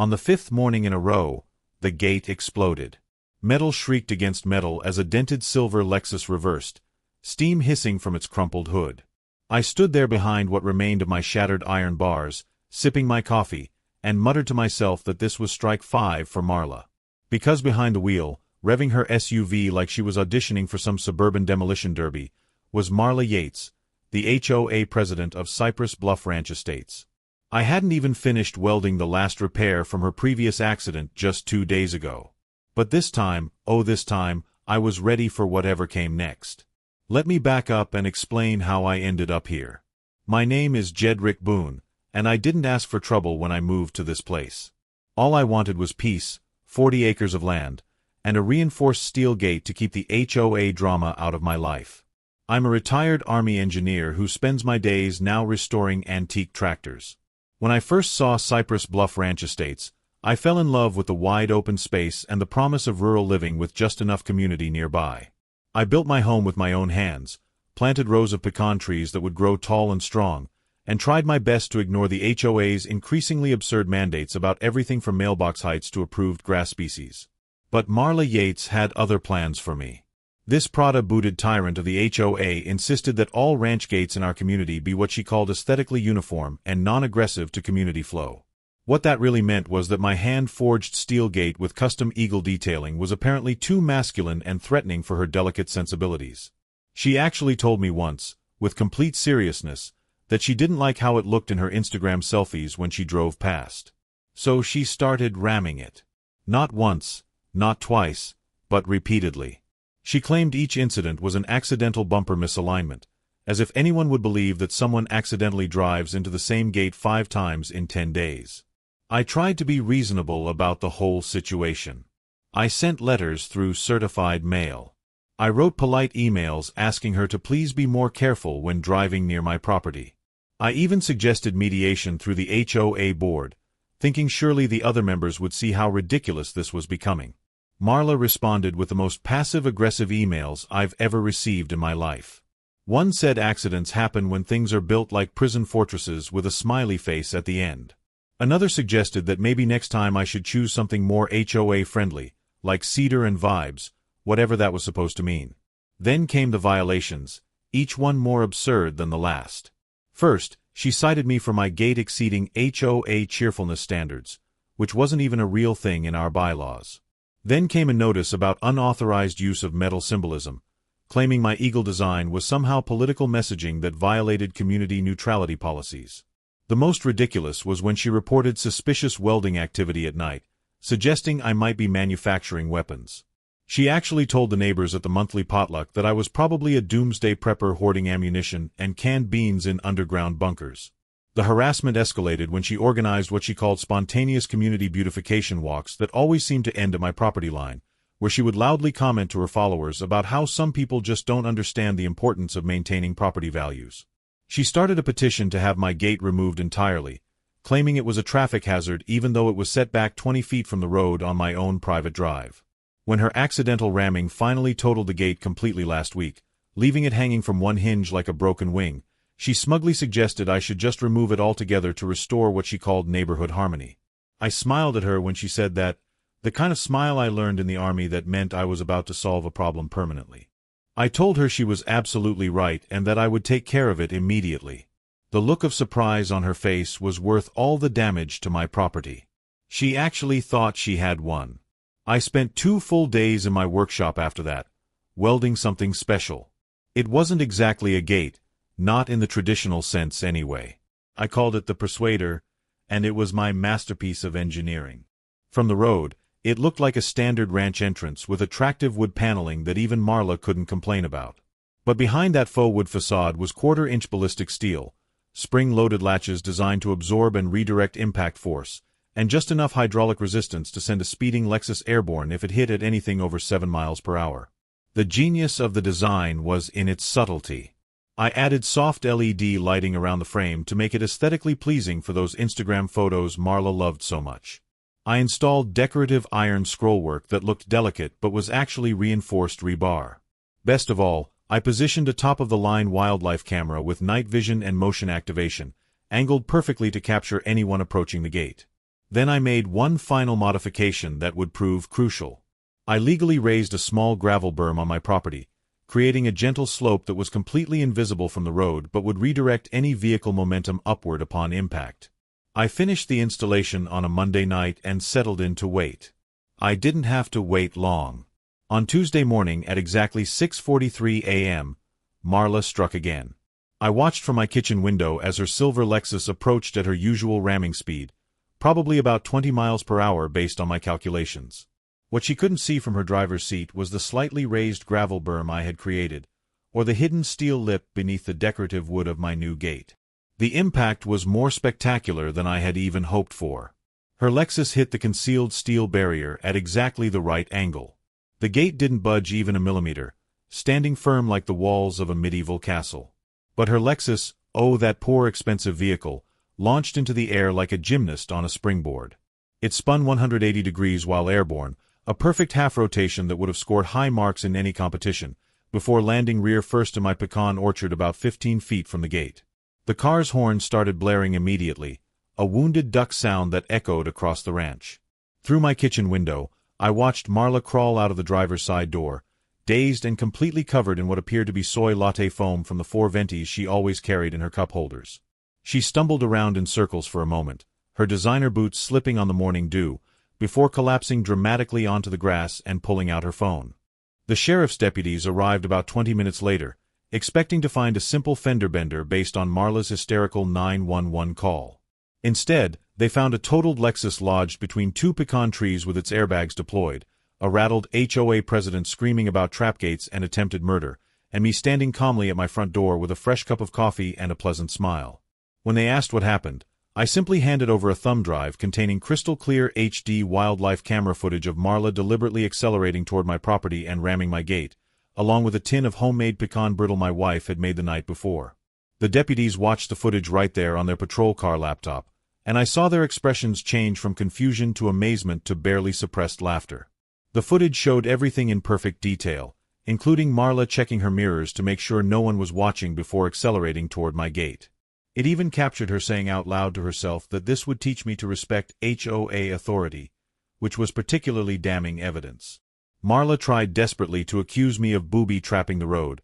On the 5th morning in a row, the gate exploded. Metal shrieked against metal as a dented silver Lexus reversed, steam hissing from its crumpled hood. I stood there behind what remained of my shattered iron bars, sipping my coffee, and muttered to myself that this was strike 5 for Marla. Because behind the wheel, revving her SUV like she was auditioning for some suburban demolition derby, was Marla Yates, the HOA president of Cypress Bluff Ranch Estates. I hadn't even finished welding the last repair from her previous accident just 2 days ago. But this time, oh this time, I was ready for whatever came next. Let me back up and explain how I ended up here. My name is Jed Rick Boon, and I didn't ask for trouble when I moved to this place. All I wanted was peace, 40 acres of land, and a reinforced steel gate to keep the HOA drama out of my life. I'm a retired Army engineer who spends my days now restoring antique tractors. When I first saw Cypress Bluff Ranch Estates, I fell in love with the wide open space and the promise of rural living with just enough community nearby. I built my home with my own hands, planted rows of pecan trees that would grow tall and strong, and tried my best to ignore the HOA's increasingly absurd mandates about everything from mailbox heights to approved grass species. But Marla Yates had other plans for me. This Prada-booted tyrant of the HOA insisted that all ranch gates in our community be what she called aesthetically uniform and non-aggressive to community flow. What that really meant was that my hand-forged steel gate with custom eagle detailing was apparently too masculine and threatening for her delicate sensibilities. She actually told me once, with complete seriousness, that she didn't like how it looked in her Instagram selfies when she drove past. So she started ramming it. Not once, not twice, but repeatedly. She claimed each incident was an accidental bumper misalignment, as if anyone would believe that someone accidentally drives into the same gate 5 times in 10 days. I tried to be reasonable about the whole situation. I sent letters through certified mail. I wrote polite emails asking her to please be more careful when driving near my property. I even suggested mediation through the HOA board, thinking surely the other members would see how ridiculous this was becoming. Marla responded with the most passive-aggressive emails I've ever received in my life. One said accidents happen when things are built like prison fortresses with a smiley face at the end. Another suggested that maybe next time I should choose something more HOA-friendly, like cedar and vibes, whatever that was supposed to mean. Then came the violations, each one more absurd than the last. First, she cited me for my gate exceeding HOA cheerfulness standards, which wasn't even a real thing in our bylaws. Then came a notice about unauthorized use of metal symbolism, claiming my eagle design was somehow political messaging that violated community neutrality policies. The most ridiculous was when she reported suspicious welding activity at night, suggesting I might be manufacturing weapons. She actually told the neighbors at the monthly potluck that I was probably a doomsday prepper hoarding ammunition and canned beans in underground bunkers. The harassment escalated when she organized what she called spontaneous community beautification walks that always seemed to end at my property line, where she would loudly comment to her followers about how some people just don't understand the importance of maintaining property values. She started a petition to have my gate removed entirely, claiming it was a traffic hazard even though it was set back 20 feet from the road on my own private drive. When her accidental ramming finally totaled the gate completely last week, leaving it hanging from one hinge like a broken wing, she smugly suggested I should just remove it altogether to restore what she called neighborhood harmony. I smiled at her when she said that, the kind of smile I learned in the Army that meant I was about to solve a problem permanently. I told her she was absolutely right and that I would take care of it immediately. The look of surprise on her face was worth all the damage to my property. She actually thought she had won. I spent 2 full days in my workshop after that, welding something special. It wasn't exactly a gate, not in the traditional sense anyway. I called it the Persuader, and it was my masterpiece of engineering. From the road, it looked like a standard ranch entrance with attractive wood paneling that even Marla couldn't complain about. But behind that faux wood facade was 1/4-inch ballistic steel, spring-loaded latches designed to absorb and redirect impact force, and just enough hydraulic resistance to send a speeding Lexus airborne if it hit at anything over 7 miles per hour. The genius of the design was in its subtlety. I added soft LED lighting around the frame to make it aesthetically pleasing for those Instagram photos Marla loved so much. I installed decorative iron scrollwork that looked delicate but was actually reinforced rebar. Best of all, I positioned a top-of-the-line wildlife camera with night vision and motion activation, angled perfectly to capture anyone approaching the gate. Then I made one final modification that would prove crucial. I legally raised a small gravel berm on my property, creating a gentle slope that was completely invisible from the road but would redirect any vehicle momentum upward upon impact. I finished the installation on a Monday night and settled in to wait. I didn't have to wait long. On Tuesday morning at exactly 6:43 a.m., Marla struck again. I watched from my kitchen window as her silver Lexus approached at her usual ramming speed, probably about 20 miles per hour based on my calculations. What she couldn't see from her driver's seat was the slightly raised gravel berm I had created, or the hidden steel lip beneath the decorative wood of my new gate. The impact was more spectacular than I had even hoped for. Her Lexus hit the concealed steel barrier at exactly the right angle. The gate didn't budge even a millimeter, standing firm like the walls of a medieval castle. But her Lexus, oh that poor expensive vehicle, launched into the air like a gymnast on a springboard. It spun 180 degrees while airborne, a perfect half-rotation that would have scored high marks in any competition, before landing rear first in my pecan orchard about 15 feet from the gate. The car's horn started blaring immediately, a wounded duck sound that echoed across the ranch. Through my kitchen window, I watched Marla crawl out of the driver's side door, dazed and completely covered in what appeared to be soy latte foam from the 4 ventis she always carried in her cup holders. She stumbled around in circles for a moment, her designer boots slipping on the morning dew, before collapsing dramatically onto the grass and pulling out her phone. The sheriff's deputies arrived about 20 minutes later, expecting to find a simple fender bender based on Marla's hysterical 911 call. Instead, they found a totaled Lexus lodged between 2 pecan trees with its airbags deployed, a rattled HOA president screaming about trapgates and attempted murder, and me standing calmly at my front door with a fresh cup of coffee and a pleasant smile. When they asked what happened, I simply handed over a thumb drive containing crystal-clear HD wildlife camera footage of Marla deliberately accelerating toward my property and ramming my gate, along with a tin of homemade pecan brittle my wife had made the night before. The deputies watched the footage right there on their patrol car laptop, and I saw their expressions change from confusion to amazement to barely suppressed laughter. The footage showed everything in perfect detail, including Marla checking her mirrors to make sure no one was watching before accelerating toward my gate. It even captured her saying out loud to herself that this would teach me to respect HOA authority, which was particularly damning evidence. Marla tried desperately to accuse me of booby-trapping the road,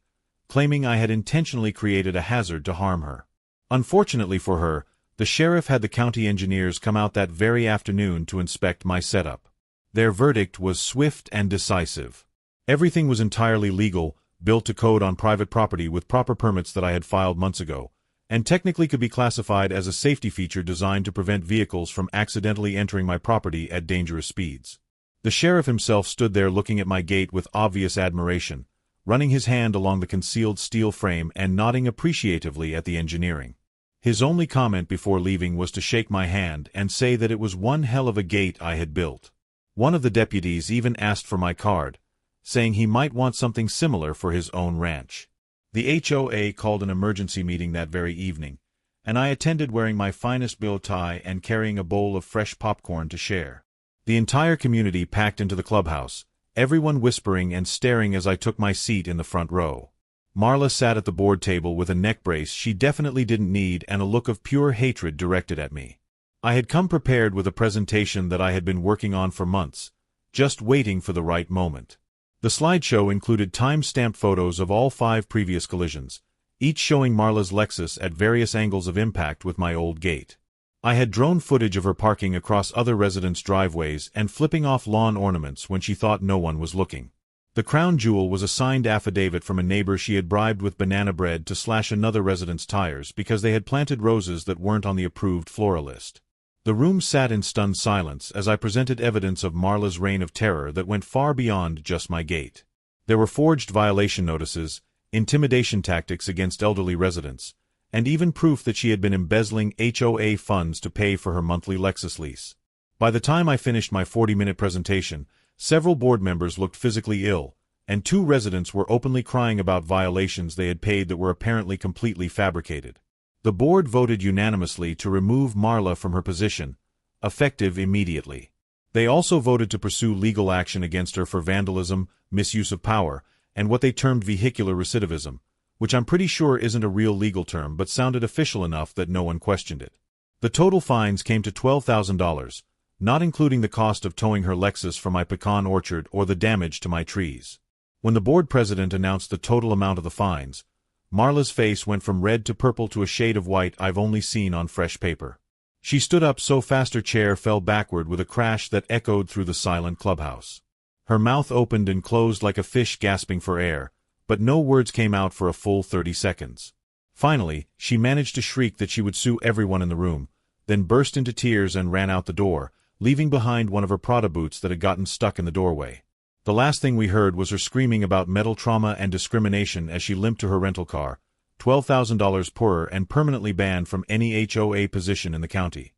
claiming I had intentionally created a hazard to harm her. Unfortunately for her, the sheriff had the county engineers come out that very afternoon to inspect my setup. Their verdict was swift and decisive. Everything was entirely legal, built to code on private property with proper permits that I had filed months ago, and technically could be classified as a safety feature designed to prevent vehicles from accidentally entering my property at dangerous speeds. The sheriff himself stood there looking at my gate with obvious admiration, running his hand along the concealed steel frame and nodding appreciatively at the engineering. His only comment before leaving was to shake my hand and say that it was one hell of a gate I had built. One of the deputies even asked for my card, saying he might want something similar for his own ranch. The HOA called an emergency meeting that very evening, and I attended wearing my finest bow tie and carrying a bowl of fresh popcorn to share. The entire community packed into the clubhouse, everyone whispering and staring as I took my seat in the front row. Marla sat at the board table with a neck brace she definitely didn't need and a look of pure hatred directed at me. I had come prepared with a presentation that I had been working on for months, just waiting for the right moment. The slideshow included time-stamped photos of all 5 previous collisions, each showing Marla's Lexus at various angles of impact with my old gate. I had drone footage of her parking across other residents' driveways and flipping off lawn ornaments when she thought no one was looking. The crown jewel was a signed affidavit from a neighbor she had bribed with banana bread to slash another resident's tires because they had planted roses that weren't on the approved flora list. The room sat in stunned silence as I presented evidence of Marla's reign of terror that went far beyond just my gate. There were forged violation notices, intimidation tactics against elderly residents, and even proof that she had been embezzling HOA funds to pay for her monthly Lexus lease. By the time I finished my 40-minute presentation, several board members looked physically ill, and 2 residents were openly crying about violations they had paid that were apparently completely fabricated. The board voted unanimously to remove Marla from her position, effective immediately. They also voted to pursue legal action against her for vandalism, misuse of power, and what they termed vehicular recidivism, which I'm pretty sure isn't a real legal term but sounded official enough that no one questioned it. The total fines came to $12,000, not including the cost of towing her Lexus from my pecan orchard or the damage to my trees. When the board president announced the total amount of the fines, Marla's face went from red to purple to a shade of white I've only seen on fresh paper. She stood up so fast her chair fell backward with a crash that echoed through the silent clubhouse. Her mouth opened and closed like a fish gasping for air, but no words came out for a full 30 seconds. Finally, she managed to shriek that she would sue everyone in the room, then burst into tears and ran out the door, leaving behind one of her Prada boots that had gotten stuck in the doorway. The last thing we heard was her screaming about metal trauma and discrimination as she limped to her rental car, $12,000 poorer and permanently banned from any HOA position in the county.